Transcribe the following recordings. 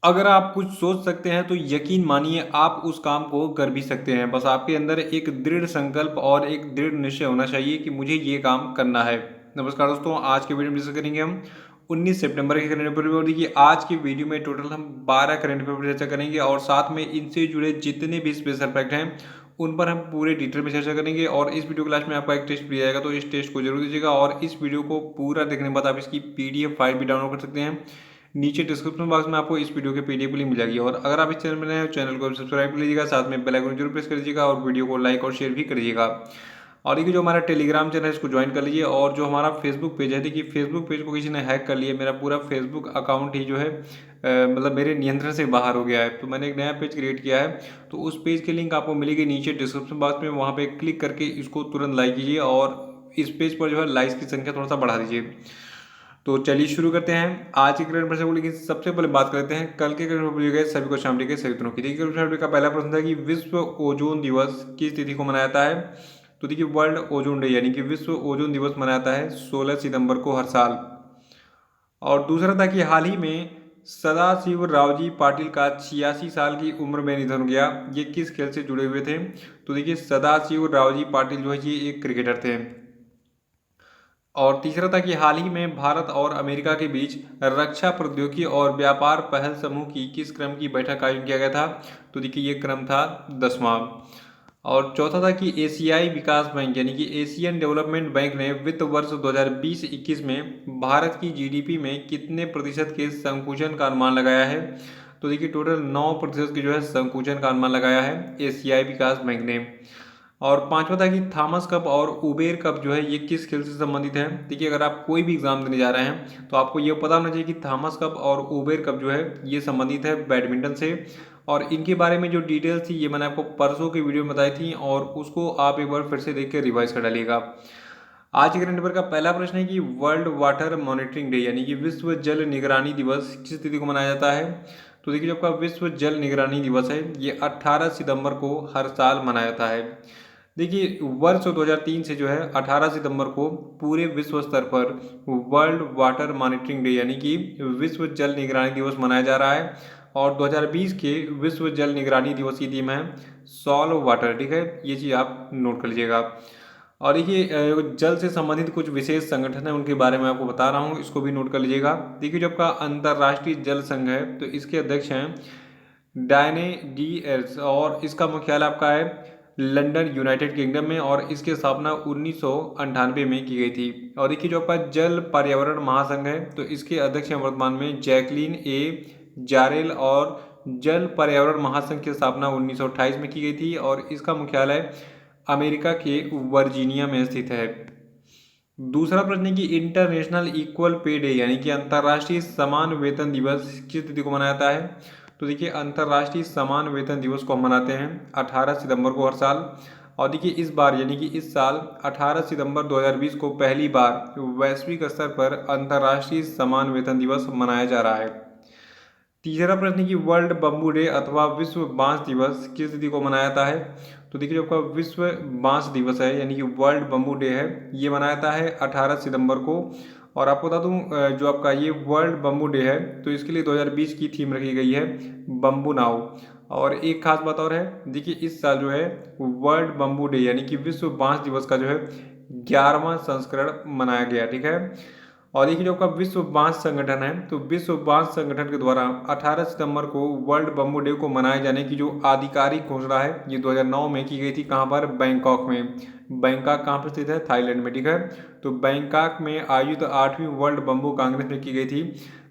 अगर आप कुछ सोच सकते हैं तो यकीन मानिए आप उस काम को कर भी सकते हैं। बस आपके अंदर एक दृढ़ संकल्प और एक दृढ़ निश्चय होना चाहिए कि मुझे ये काम करना है। नमस्कार दोस्तों, आज के वीडियो में डिस्कस करेंगे हम 19 सितंबर के करंट अफेयर और देखिए आज की वीडियो में टोटल हम 12 करंट अफेयर पर चर्चा करेंगे और साथ में इनसे जुड़े जितने भी स्पेशल फैक्ट हैं उन पर हम पूरे डिटेल में चर्चा करेंगे। और इस वीडियो क्लास में आपका एक टेस्ट भी आएगा, तो इस टेस्ट को जरूर दीजिएगा और इस वीडियो को पूरा देखने के बाद आप इसकी पीडीएफ फाइल भी डाउनलोड कर सकते हैं। नीचे डिस्क्रिप्शन बॉक्स में आपको इस वीडियो के पीडीएफ लिंक मिल जाएगी। और अगर आप इस चैनल में नए हो, चैनल को सब्सक्राइब कर लीजिएगा, साथ में बेल आइकन जरूर प्रेस कर लीजिएगा और वीडियो को लाइक और शेयर भी कर लीजिएगा। और देखिए जो हमारा टेलीग्राम चैनल है इसको ज्वाइन कर लीजिए। और जो हमारा फेसबुक पेज है, देखिए फेसबुक पेज को किसी ने हैक कर लिया, मेरा पूरा फेसबुक अकाउंट ही जो है मतलब मेरे नियंत्रण से बाहर हो गया है। तो मैंने एक नया पेज क्रिएट किया है, तो उस पेज की लिंक आपको मिलेगी नीचे डिस्क्रिप्शन बॉक्स में, वहाँ पे क्लिक करके इसको तुरंत लाइक कीजिए और इस पेज पर जो है लाइक्स की संख्या थोड़ा सा बढ़ा दीजिए। तो चलिए शुरू करते हैं आज के करंट अफेयर को। लेकिन सबसे पहले बात करते हैं कल के करंट अफेयर गए सभी को शामिल के सभी दिनों की। देखिए करंट अफेयर का पहला प्रश्न था कि विश्व ओजोन दिवस किस तिथि को मनाया जाता है। तो देखिए वर्ल्ड ओजोन डे यानी कि विश्व ओजोन दिवस मनाया जाता है 16 सितंबर को हर साल। और दूसरा था कि हाल ही में सदाशिव रावजी पाटिल का 86 साल की उम्र में निधन हो गया। ये किस खेल से जुड़े हुए थे। तो देखिए सदाशिव रावजी पाटिल जो है ये एक क्रिकेटर थे। और तीसरा था कि हाल ही में भारत और अमेरिका के बीच रक्षा प्रौद्योगिकी और व्यापार पहल समूह की किस क्रम की बैठक का आयोजन किया गया था। तो देखिए ये क्रम था 10वां। और चौथा था कि एशियाई विकास बैंक यानी कि एशियन डेवलपमेंट बैंक ने वित्त वर्ष 2020-21 में भारत की जीडीपी में कितने प्रतिशत के संकुचन का अनुमान लगाया है। तो देखिए टोटल 9% की जो है संकुचन का अनुमान लगाया है एशियाई विकास बैंक ने। और पांचवा था कि थॉमस कप और उबेर कप जो है ये किस खेल से संबंधित है। देखिए अगर आप कोई भी एग्जाम देने जा रहे हैं तो आपको ये पता होना चाहिए कि थॉमस कप और उबेर कप जो है ये संबंधित है बैडमिंटन से। और इनके बारे में जो डिटेल्स थी ये मैंने आपको परसों की वीडियो में बताई थी और उसको आप एक बार फिर से देख के रिवाइज कर डालिएगा। आज के करंट अफेयर का पहला प्रश्न है कि वर्ल्ड वाटर मॉनिटरिंग डे यानी कि विश्व जल निगरानी दिवस किस तिथि को मनाया जाता है। तो देखिए जो आपका विश्व जल निगरानी दिवस है ये 18 सितंबर को हर साल मनाया जाता है। देखिए वर्ष 2003 से जो है 18 सितंबर को पूरे विश्व स्तर पर वर्ल्ड वाटर मॉनिटरिंग डे यानी कि विश्व जल निगरानी दिवस मनाया जा रहा है। और 2020 के विश्व जल निगरानी दिवस की थीम है सॉल्व वाटर। ठीक है, ये चीज़ आप नोट कर लीजिएगा। और देखिए जल से संबंधित कुछ विशेष संगठन है उनके बारे में आपको बता रहा हूँ, इसको भी नोट कर लीजिएगा। देखिए जो आपका अंतर्राष्ट्रीय जल संघ है तो इसके अध्यक्ष हैं डायने डी एर्स और इसका मुख्यालय आपका है लंदन यूनाइटेड किंगडम में और इसकी स्थापना 1998 में की गई थी। और देखिए जो आपका जल पर्यावरण महासंघ है तो इसके अध्यक्ष हैं वर्तमान में जैकलीन ए जारेल और जल पर्यावरण महासंघ की स्थापना 1928 में की गई थी और इसका मुख्यालय अमेरिका के वर्जीनिया में स्थित है। दूसरा प्रश्न है कि इंटरनेशनल इक्वल पे डे यानी कि अंतर्राष्ट्रीय समान वेतन दिवस किस तिथि को मनाया जाता है। तो देखिए अंतर्राष्ट्रीय समान वेतन दिवस को हम मनाते हैं 18 सितंबर को हर साल। और देखिए इस बार यानी कि इस साल 18 सितंबर 2020 को पहली बार वैश्विक स्तर पर अंतर्राष्ट्रीय समान वेतन दिवस मनाया जा रहा है। तीसरा प्रश्न है कि वर्ल्ड बम्बू डे अथवा विश्व बांस दिवस किस तिथि को मनाया जाता है। तो देखिए जो आपका विश्व बांस दिवस है यानी कि वर्ल्ड बम्बू डे है ये मनाया जाता है 18 सितंबर को। और आपको बता दूं जो आपका ये वर्ल्ड बम्बू डे है तो इसके लिए 2020 की थीम रखी गई है बम्बू नाव। और एक खास बात और है, देखिए इस साल जो है वर्ल्ड बम्बू डे यानी कि विश्व बांस दिवस का जो है 11वां संस्करण मनाया गया। ठीक है, और देखिए जो आपका विश्व बांस संगठन है तो विश्व बांस संगठन के द्वारा 18 सितंबर को वर्ल्ड बम्बू डे को मनाए जाने की जो आधिकारिक घोषणा है ये 2009 में की गई थी। कहाँ पर, बैंकॉक में। बैंकॉक कहाँ पर स्थित है, थाईलैंड में। ठीक है, तो बैंकॉक में आयोजित 8वीं वर्ल्ड बम्बू कांग्रेस में की गई थी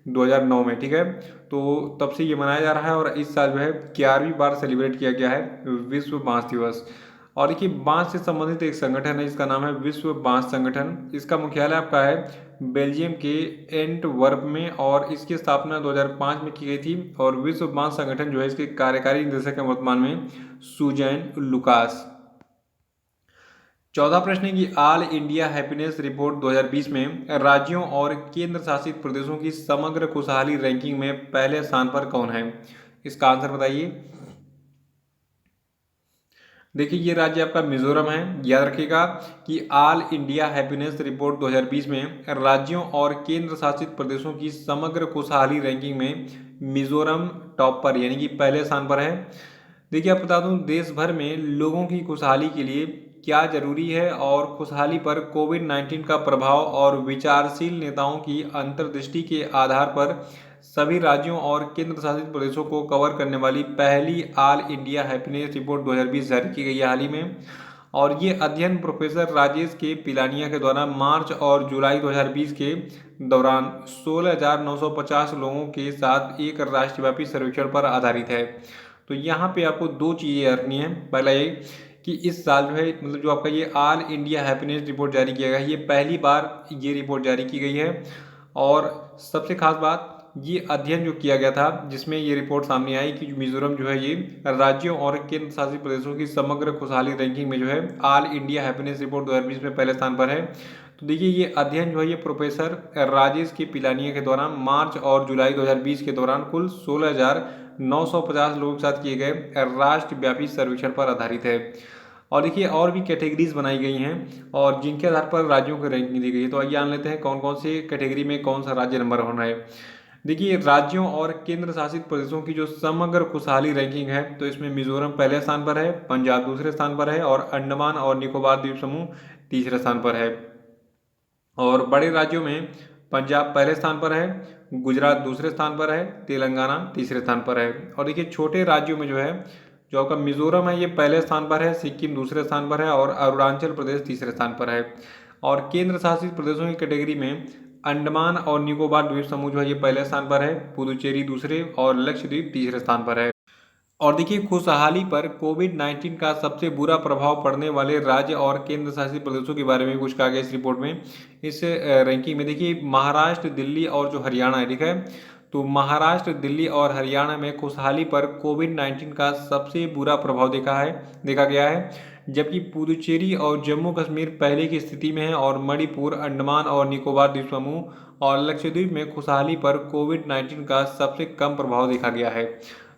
2009 में। ठीक है, तो तब से ये मनाया जा रहा है और इस साल जो है 11वीं बार सेलिब्रेट किया गया है विश्व बांस दिवस। और देखिए बांस से संबंधित एक संगठन है जिसका नाम है विश्व बांस संगठन। इसका मुख्यालय आपका है बेल्जियम के एंटवर्प में और इसकी स्थापना 2005 में की गई थी। और विश्व बांस संगठन जो है इसके कार्यकारी निदेशक हैं वर्तमान में सुजैन लुकास। चौथा प्रश्न है कि ऑल इंडिया हैप्पीनेस रिपोर्ट 2020 में राज्यों और केंद्र शासित प्रदेशों की समग्र खुशहाली रैंकिंग में पहले स्थान पर कौन है। इसका आंसर बताइए। देखिए ये राज्य आपका मिजोरम है। याद रखिएगा कि ऑल इंडिया हैप्पीनेस रिपोर्ट 2020 में राज्यों और केंद्र शासित प्रदेशों की समग्र खुशहाली रैंकिंग में मिजोरम टॉप पर यानी कि पहले स्थान पर है। देखिए आप बता दूं, देश भर में लोगों की खुशहाली के लिए क्या जरूरी है और खुशहाली पर कोविड-19 का प्रभाव और विचारशील नेताओं की अंतर्दृष्टि के आधार पर सभी राज्यों और केंद्र शासित प्रदेशों को कवर करने वाली पहली ऑल इंडिया हैप्पीनेस रिपोर्ट 2020 जारी की गई है हाल ही में। और ये अध्ययन प्रोफेसर राजेश के पिलानिया के द्वारा मार्च और जुलाई 2020 के दौरान 16,950 लोगों के साथ एक राष्ट्रव्यापी सर्वेक्षण पर आधारित है। तो यहाँ पे आपको दो चीज़ें रखनी है। पहला ये कि इस साल जो है, मतलब जो आपका ये ऑल इंडिया हैप्पीनेस रिपोर्ट जारी किया गया है, ये पहली बार ये रिपोर्ट जारी की गई है। और सबसे खास बात, ये अध्ययन जो किया गया था जिसमें ये रिपोर्ट सामने आई कि मिजोरम जो है ये राज्यों और केंद्र शासित प्रदेशों की समग्र खुशहाली रैंकिंग में जो है ऑल इंडिया हैप्पीनेस रिपोर्ट 2020 में पहले स्थान पर है। तो देखिए ये अध्ययन जो है ये प्रोफेसर राजेश के पिलानिया के द्वारा मार्च और जुलाई 2020 के दौरान कुल 16,950 लोगों के साथ किए गए राष्ट्रव्यापी सर्वेक्षण पर आधारित है। और देखिए और भी कैटेगरीज बनाई गई हैं और जिनके आधार पर राज्यों को रैंकिंग दी गई है। तो आइए जान लेते हैं कौन कौन से कैटेगरी में कौन सा राज्य नंबर होना है। देखिए राज्यों और केंद्र शासित प्रदेशों की जो समग्र खुशहाली रैंकिंग है, तो इसमें मिजोरम पहले स्थान पर है, पंजाब दूसरे स्थान पर है और अंडमान और निकोबार द्वीप समूह तीसरे स्थान पर है। और बड़े राज्यों में पंजाब पहले स्थान पर है, गुजरात दूसरे स्थान पर है, तेलंगाना तीसरे स्थान पर है। और देखिए छोटे राज्यों में जो है, जो आपका मिजोरम है ये पहले स्थान पर है, सिक्किम दूसरे स्थान पर है और अरुणाचल प्रदेश तीसरे स्थान पर है। और केंद्र शासित प्रदेशों की कैटेगरी में अंडमान और निकोबार द्वीप समूह जो है ये पहले स्थान पर है, पुदुचेरी दूसरे और लक्षद्वीप तीसरे स्थान पर है। और देखिए खुशहाली पर कोविड-19 का सबसे बुरा प्रभाव पड़ने वाले राज्य और केंद्र शासित प्रदेशों के बारे में कुछ कहा गया इस रिपोर्ट में। इस रैंकिंग में देखिए महाराष्ट्र, दिल्ली और जो हरियाणा है, ठीक है। तो महाराष्ट्र, दिल्ली और हरियाणा में खुशहाली पर कोविड-19 का सबसे बुरा प्रभाव देखा गया है। जबकि पुदुचेरी और जम्मू कश्मीर पहले की स्थिति में है और मणिपुर, अंडमान और निकोबार द्वीप समूह और लक्षद्वीप में खुशहाली पर कोविड-19 का सबसे कम प्रभाव देखा गया है।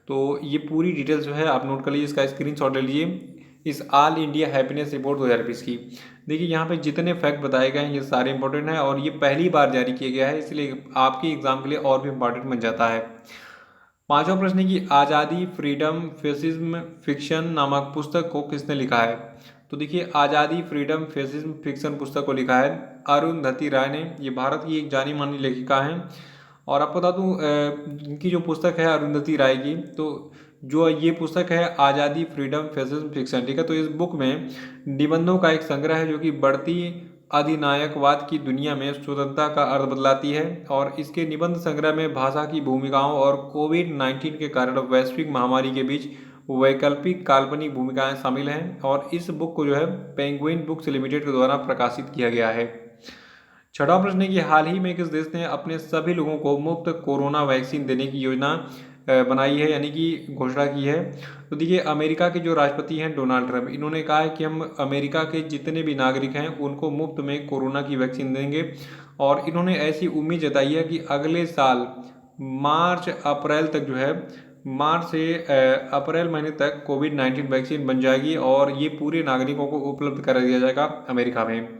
तो ये पूरी डिटेल्स जो है आप नोट कर लीजिए, इसका स्क्रीनशॉट ले लीजिए इस ऑल इंडिया हैप्पीनेस रिपोर्ट 2020 की। देखिए यहाँ पे जितने फैक्ट बताए गए हैं ये सारे इंपॉर्टेंट हैं और ये पहली बार जारी किया गया है, इसलिए आपके एग्जाम के लिए और भी इंपॉर्टेंट बन जाता है। पांचवा प्रश्न है कि आज़ादी, फ्रीडम, फेसिज्म, फिक्शन नामक पुस्तक को किसने लिखा है। तो देखिए आज़ादी, फ्रीडम, फेसिज्म, फिक्शन पुस्तक को लिखा है अरुंधति राय ने। ये भारत की एक जानी मानी लेखिका हैं। और आपको बता दूं इनकी जो पुस्तक है अरुंधति राय की, तो जो ये पुस्तक है आज़ादी, फ्रीडम, फेसिज्म, फिक्शन, ठीक है। तो इस बुक में निबंधों का एक संग्रह है जो कि बढ़ती अधिनायकवाद की दुनिया में स्वतंत्रता का अर्थ बदलाती है। और इसके निबंध संग्रह में भाषा की भूमिकाओं और कोविड-19 के कारण वैश्विक महामारी के बीच वैकल्पिक काल्पनिक भूमिकाएं शामिल हैं। और इस बुक को जो है पेंगुइन बुक्स लिमिटेड के द्वारा प्रकाशित किया गया है। छठा प्रश्न है कि हाल ही में किस देश ने अपने सभी लोगों को मुफ्त कोरोना वैक्सीन देने की योजना बनाई है, यानी कि घोषणा की है। तो देखिए अमेरिका के जो राष्ट्रपति हैं डोनाल्ड ट्रंप, इन्होंने कहा है कि हम अमेरिका के जितने भी नागरिक हैं उनको मुफ्त में कोरोना की वैक्सीन देंगे। और इन्होंने ऐसी उम्मीद जताई है कि अगले साल मार्च अप्रैल तक जो है, मार्च से अप्रैल महीने तक कोविड-19 वैक्सीन बन जाएगी और ये पूरे नागरिकों को उपलब्ध करा दिया जाएगा अमेरिका में।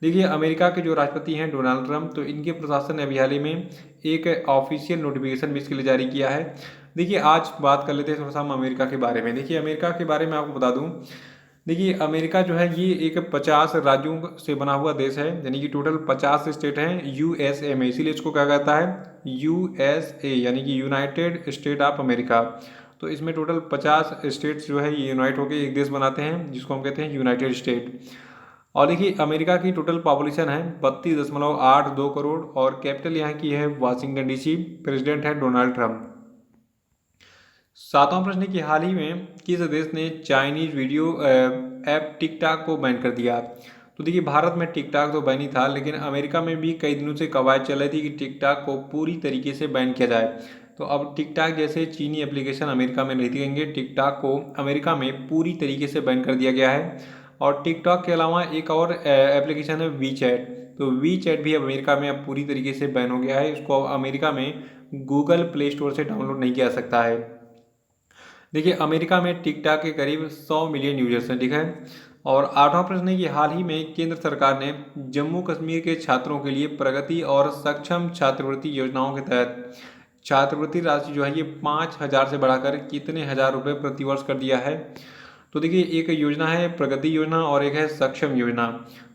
देखिए अमेरिका के जो राष्ट्रपति हैं डोनाल्ड ट्रंप, तो इनके प्रशासन ने अभी हाल ही में एक ऑफिशियल नोटिफिकेशन भी इसके लिए जारी किया है। देखिए आज बात कर लेते हैं थोड़ा सा हम अमेरिका के बारे में। देखिए अमेरिका के बारे में आपको बता दूं, देखिए अमेरिका जो है ये एक 50 राज्यों से बना हुआ देश है, यानी कि टोटल 50 स्टेट हैं यूएसए में, इसीलिए इसको क्या कहता है यूएसए, यानी कि यूनाइटेड स्टेट ऑफ अमेरिका। तो इसमें टोटल 50 स्टेट्स जो है ये यूनाइट होकर एक देश बनाते हैं जिसको हम कहते हैं यूनाइटेड स्टेट। और देखिए अमेरिका की टोटल पॉपुलेशन है 32.82 करोड़ और कैपिटल यहाँ की है वाशिंगटन डीसी। प्रेसिडेंट है डोनाल्ड ट्रंप। सातवां प्रश्न है कि हाल ही में किस देश ने चाइनीज वीडियो ऐप टिकटॉक को बैन कर दिया। तो देखिए भारत में टिकटॉक तो बैन ही था, लेकिन अमेरिका में भी कई दिनों से कवायद चल रही थी कि टिकटॉक को पूरी तरीके से बैन किया जाए। तो अब टिकटॉक जैसे चीनी एप्लीकेशन अमेरिका में नहीं दिखेंगे, टिकटॉक को अमेरिका में पूरी तरीके से बैन कर दिया गया है। और टिकटॉक के अलावा एक और एप्लीकेशन है वी चैट, तो वी चैट भी अमेरिका में अब पूरी तरीके से बैन हो गया है। इसको अमेरिका में गूगल प्ले स्टोर से डाउनलोड नहीं किया जा सकता है। देखिए अमेरिका में टिकटॉक के करीब 100 मिलियन यूजर्स हैं, ठीक है। और आठवां प्रश्न है कि हाल ही में केंद्र सरकार ने जम्मू कश्मीर के छात्रों के लिए प्रगति और सक्षम छात्रवृत्ति योजनाओं के तहत छात्रवृत्ति राशि जो है ये 5,000 से बढ़ाकर कितने हज़ार रुपये प्रतिवर्ष कर दिया है। तो देखिए, एक योजना है प्रगति योजना और एक है सक्षम योजना।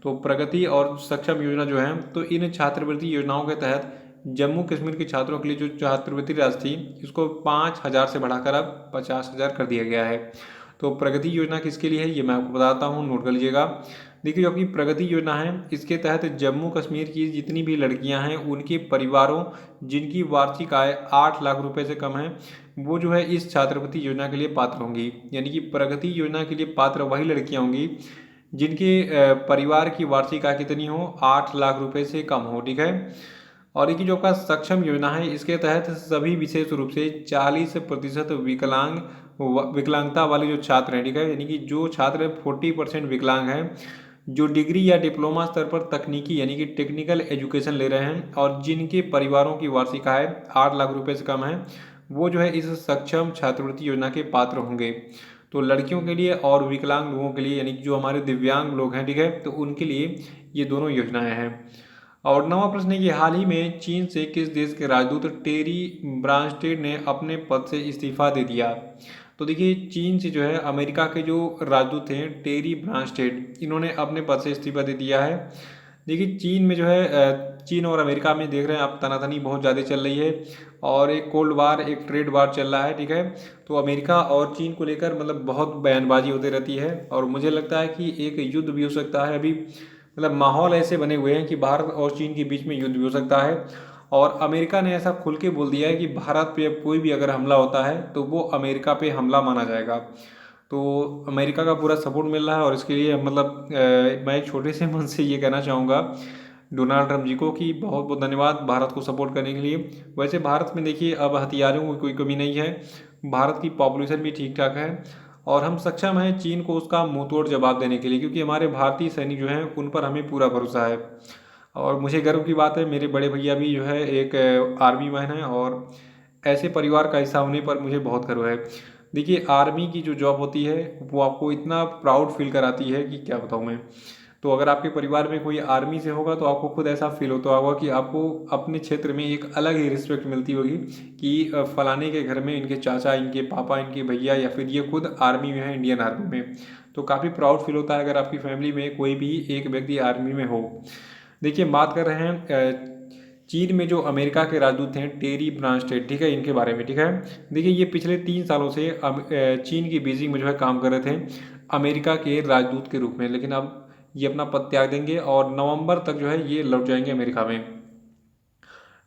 तो प्रगति और सक्षम योजना जो है, तो इन छात्रवृत्ति योजनाओं के तहत जम्मू कश्मीर के छात्रों के लिए जो छात्रवृत्ति राशि थी, इसको 5,000 से बढ़ाकर अब 50,000 कर दिया गया है। तो प्रगति योजना किसके लिए है ये मैं आपको बताता हूँ, नोट कर लीजिएगा। देखिए, जो कि प्रगति योजना है, इसके तहत जम्मू कश्मीर की जितनी भी लड़कियां हैं, उनके परिवारों जिनकी वार्षिक आय 8 लाख रुपए से कम है, वो जो है इस छात्रवृत्ति योजना के लिए पात्र होंगी। यानी कि प्रगति योजना के लिए पात्र वही लड़कियां होंगी जिनके परिवार की वार्षिक आय कितनी हो, 8 लाख रुपए से कम हो। ठीक है। और ये जो आपका सक्षम योजना है, इसके तहत सभी विशेष रूप से 40% विकलांगता वाले जो छात्र हैं, ठीक है, यानी कि जो छात्र 40% विकलांग हैं, जो डिग्री या डिप्लोमा स्तर पर तकनीकी यानी कि टेक्निकल एजुकेशन ले रहे हैं और जिनके परिवारों की वार्षिक आय 8 लाख रुपए से कम है, वो जो है इस सक्षम छात्रवृत्ति योजना के पात्र होंगे। तो लड़कियों के लिए और विकलांग लोगों के लिए, यानी कि जो हमारे दिव्यांग लोग हैं, ठीक है, तो उनके लिए ये दोनों योजनाएं हैं। और नवा प्रश्न है कि हाल ही में चीन से किस देश के राजदूत टेरी ब्रांस्टेड ने अपने पद से इस्तीफा दे दिया। तो देखिए, चीन से जो है अमेरिका के जो राजदूत थे टेरी ब्रांस्टेड, इन्होंने अपने पद से इस्तीफा दे दिया है। देखिए, चीन में जो है चीन और अमेरिका में देख रहे हैं आप, तनातनी बहुत ज़्यादा चल रही है और एक कोल्ड वार, एक ट्रेड वार चल रहा है। ठीक है। तो अमेरिका और चीन को लेकर मतलब बहुत बयानबाजी होती रहती है और मुझे लगता है कि एक युद्ध भी हो सकता है अभी। मतलब माहौल ऐसे बने हुए हैं कि भारत और चीन के बीच में युद्ध भी हो सकता है। और अमेरिका ने ऐसा खुल के बोल दिया है कि भारत पे कोई भी अगर हमला होता है तो वो अमेरिका पे हमला माना जाएगा। तो अमेरिका का पूरा सपोर्ट मिल रहा है और इसके लिए मतलब मैं एक छोटे से मन से ये कहना चाहूँगा डोनाल्ड ट्रम्प जी को कि बहुत बहुत धन्यवाद भारत को सपोर्ट करने के लिए। वैसे भारत में देखिए अब हथियारों की कोई कमी नहीं है, भारत की पॉपुलेशन भी ठीक ठाक है और हम सक्षम हैं चीन को उसका मुंहतोड़ जवाब देने के लिए, क्योंकि हमारे भारतीय सैनिक जो हैं उन पर हमें पूरा भरोसा है। और मुझे गर्व की बात है, मेरे बड़े भैया भी जो है एक आर्मी मैन है और ऐसे परिवार का हिस्सा होने पर मुझे बहुत गर्व है। देखिए, आर्मी की जो जॉब होती है वो आपको इतना प्राउड फील कराती है कि क्या बताऊँ मैं। तो अगर आपके परिवार में कोई आर्मी से होगा तो आपको खुद ऐसा फील होता होगा कि आपको अपने क्षेत्र में एक अलग ही रिस्पेक्ट मिलती होगी कि फलाने के घर में इनके चाचा, इनके पापा, इनके भैया या फिर ये खुद आर्मी में है, इंडियन आर्मी में। तो काफ़ी प्राउड फील होता है अगर आपकी फैमिली में कोई भी एक व्यक्ति आर्मी में हो। देखिए, बात कर रहे हैं चीन में जो अमेरिका के राजदूत हैं टेरी ब्रांस्टेड, ठीक है, इनके बारे में। ठीक है। देखिए, ये पिछले 3 सालों से चीन की बीजिंग में जो है काम कर रहे थे अमेरिका के राजदूत के रूप में, लेकिन अब ये अपना पद त्याग देंगे और नवंबर तक जो है ये लौट जाएंगे अमेरिका में।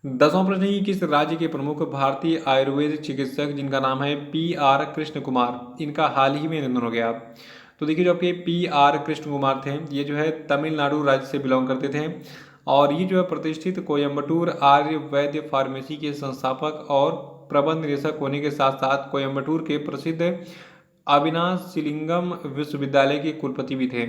10वां प्रश्न है कि किस राज्य के प्रमुख भारतीय आयुर्वेद चिकित्सक जिनका नाम है PR कृष्ण कुमार, इनका हाल ही में निधन हो गया। तो देखिए, जो आपके PR कृष्ण कुमार थे, ये जो है तमिलनाडु राज्य से बिलोंग करते थे और ये जो है प्रतिष्ठित कोयम्बटूर आर्य वैद्य फार्मेसी के संस्थापक और प्रबंध निदेशक होने के साथ साथ कोयम्बटूर के प्रसिद्ध अविनाश शिलिंगम विश्वविद्यालय के कुलपति भी थे।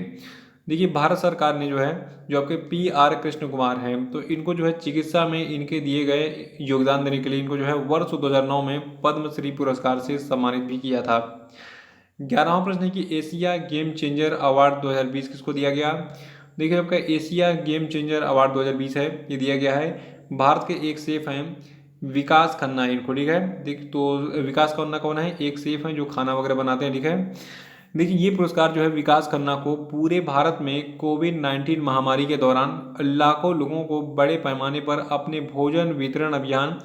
देखिए, भारत सरकार ने जो है जो आपके PR कृष्ण कुमार हैं, तो इनको जो है चिकित्सा में इनके दिए गए योगदान देने के लिए इनको जो है वर्ष 2009 में पद्मश्री पुरस्कार से सम्मानित भी किया था। 11वां प्रश्न है कि एशिया गेम चेंजर अवार्ड 2020 किसको दिया गया। देखिए, आपका एशिया गेम चेंजर अवार्ड 2020 है, ये दिया गया है भारत के एक सेफ हैं विकास खन्ना इनको। ठीक है। देख, तो विकास खन्ना कौन है, एक सेफ हैं जो खाना वगैरह बनाते हैं। ठीक है। देखिए, ये पुरस्कार जो है विकास खन्ना को पूरे भारत में कोविड-19 महामारी के दौरान लाखों लोगों को बड़े पैमाने पर अपने भोजन वितरण अभियान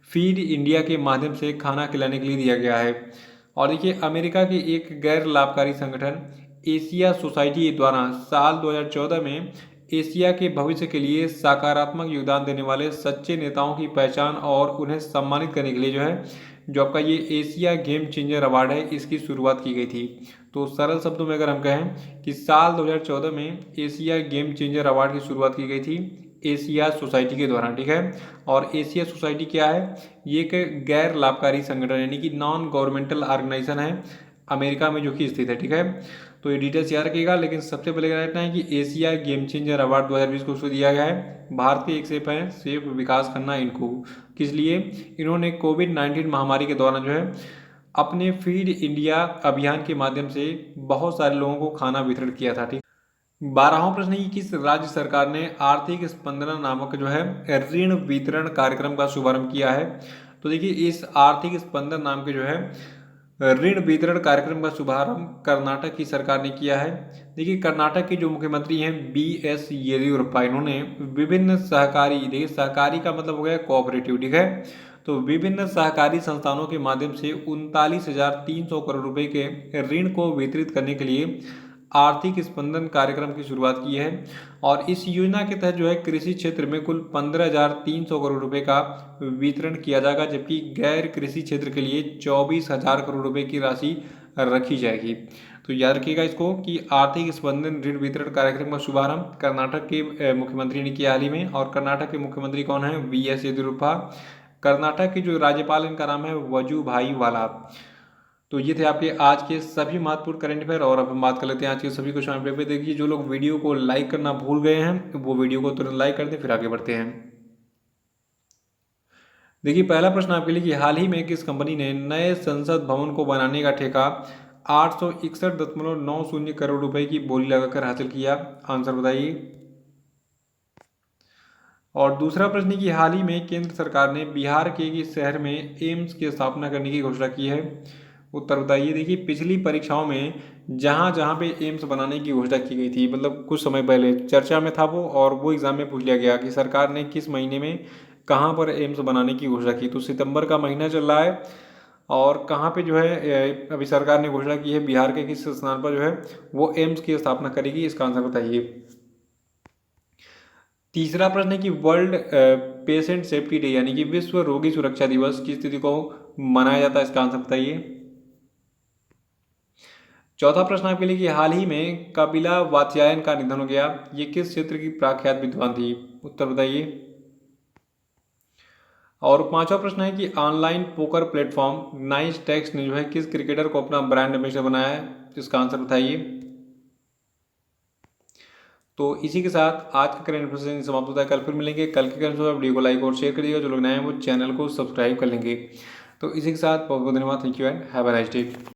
फीड इंडिया के माध्यम से खाना खिलाने के लिए दिया गया है। और देखिए, अमेरिका के एक गैर लाभकारी संगठन एशिया सोसाइटी द्वारा साल 2014 में एशिया के भविष्य के लिए सकारात्मक योगदान देने वाले सच्चे नेताओं की पहचान और उन्हें सम्मानित करने के लिए जो है जो आपका ये एशिया गेम चेंजर अवार्ड है, इसकी शुरुआत की गई थी। तो सरल शब्दों में अगर हम कहें कि साल 2014 में एशिया गेम चेंजर अवार्ड की शुरुआत की गई थी एशिया सोसाइटी के द्वारा। ठीक है। और एशिया सोसाइटी क्या है, ये एक गैर लाभकारी संगठन यानी कि नॉन गवर्नमेंटल ऑर्गेनाइजेशन है अमेरिका में जो कि स्थित है। ठीक है। तो ये डिटेल्स याद रखिएगा, लेकिन सबसे पहले कहना है कि एशिया गेम चेंजर अवार्ड 2020 को उसको दिया गया है भारत के एक सेफ हैं सेफ विकास खन्ना इनको। किस लिए, इन्होंने कोविड-19 महामारी के दौरान जो है अपने फीड इंडिया अभियान के माध्यम से बहुत सारे लोगों को खाना वितरण किया था। ठीक। 12वां प्रश्न है कि किस राज्य सरकार ने आर्थिक स्पंदना नामक जो है ऋण वितरण कार्यक्रम का शुभारंभ किया है। तो देखिए इस आर्थिक स्पंदन नाम के जो है ऋण वितरण कार्यक्रम का शुभारंभ कर्नाटक की सरकार ने किया है। देखिए कर्नाटक के जो मुख्यमंत्री हैं BS येदियुरप्पा, इन्होंने विभिन्न सहकारी, देखिए सहकारी का मतलब हो गया कोऑपरेटिव, ठीक है, तो विभिन्न सहकारी संस्थानों के माध्यम से 39,300 करोड़ रुपए के ऋण को वितरित करने के लिए आर्थिक स्पंदन कार्यक्रम की शुरुआत की है। और इस योजना के तहत जो है कृषि क्षेत्र में कुल 15,300 करोड़ रुपए का वितरण किया जाएगा, जबकि गैर कृषि क्षेत्र के लिए 24,000 करोड़ रुपए की राशि रखी जाएगी। तो याद रखिएगा इसको कि आर्थिक स्पंदन ऋण वितरण कार्यक्रम का शुभारंभ कर्नाटक के मुख्यमंत्री ने किया हाल ही में। और कर्नाटक के मुख्यमंत्री कौन है? BS येदियुरप्पा। कर्नाटक के जो राज्यपाल, इनका नाम है वजुभाई वाला। तो ये थे आपके आज के सभी महत्वपूर्ण करंट अफेयर। और अब हम बात कर लेते हैं आज के सभी क्वेश्चन पेपर पे। देखिए जो लोग वीडियो को लाइक करना भूल गए हैं वो वीडियो को तुरंत लाइक कर दें, फिर आगे बढ़ते हैं। देखिए पहला प्रश्न आपके लिए कि हाल ही में किस कंपनी ने नए संसद भवन को बनाने का ठेका 861.90 करोड़ रुपए की बोली लगाकर हासिल किया? आंसर बताइए। और दूसरा प्रश्न है कि हाल ही में केंद्र सरकार ने बिहार के किस शहर में एम्स की स्थापना करने की घोषणा की है? उत्तर बताइए। देखिए पिछली परीक्षाओं में जहाँ जहाँ पे एम्स बनाने की घोषणा की गई थी, मतलब कुछ समय पहले चर्चा में था वो, और वो एग्जाम में पूछ लिया गया कि सरकार ने किस महीने में कहाँ पर एम्स बनाने की घोषणा की। तो सितंबर का महीना चल रहा है, और कहाँ पे जो है अभी सरकार ने घोषणा की है, बिहार के किस स्थान पर जो है वो एम्स की स्थापना करेगी? इसका आंसर बताइए। तीसरा प्रश्न है कि वर्ल्ड पेशेंट सेफ्टी डे यानी कि विश्व रोगी सुरक्षा दिवस किस तिथि को मनाया जाता है? इसका आंसर बताइए। चौथा प्रश्न आपके लिए कि हाल ही में कपिला वात्स्यायन का निधन हो गया, ये किस क्षेत्र की प्रख्यात विद्वान थी? उत्तर बताइए। और पांचवा प्रश्न है कि ऑनलाइन पोकर प्लेटफॉर्म नाइस टेक्स ने जो है किस क्रिकेटर को अपना ब्रांड एम्बेसडर बनाया है? इसका आंसर बताइए। तो इसी के साथ आज का करंट अफेयर समाप्त होता है। कल फिर मिलेंगे। कल के करंट वीडियो को लाइक और शेयर कर दीजिएगा। जो लोग नए हैं वो चैनल को सब्सक्राइब कर लेंगे। तो इसी के साथ बहुत बहुत धन्यवाद। Thank you and have a nice day.